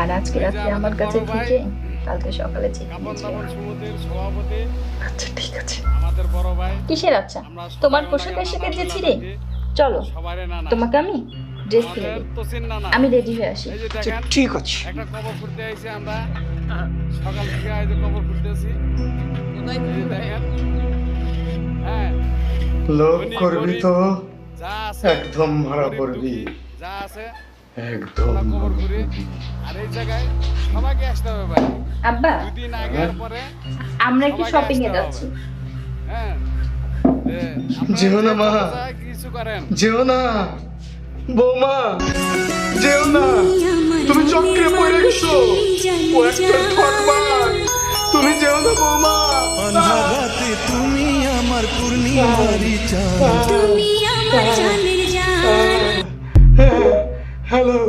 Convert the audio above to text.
আর আজকে রাত্রে আমার কাছে থেকে কালকে সকালে চেকিং আচ্ছা ঠিক আছে। কিসের আচ্ছা? তোমার পোশাক আশাকের যে ছিঁড়ে, চলো তোমাকে আমি ড্রেস কিনে দিই, আমি রেডি হয়ে আসি। ঠিক আছে। একটা কবর করতে আইছি আমরা সকাল থেকে আইতে কবর করতেছি। দেখেন হ্যাঁ লোভ করবি তো যা আছে একদম মারা পড়বি, যা আছে একদম কবর করে। আর এই জায়গায় সবাইকে আসতে হবে ভাই, আব্বা দুদিন আগে আর পরে আমরা একটু সবাইকে শপিং এ আসতে যাচ্ছি। হবে। হ্যাঁ আপনারা যেও না যে মা, কোনো জায়গায় কিছু করেন যেও না বৌমা, যেও না, তুমি চক্রে পড়ে গেছো, ও একটা ঠকবাজ, তুমি যেও না বৌমা। অন্ধরাতে তুমি আমার পূর্ণিমারি চাঁদ, তুমি আমার জানের জান। হ্যালো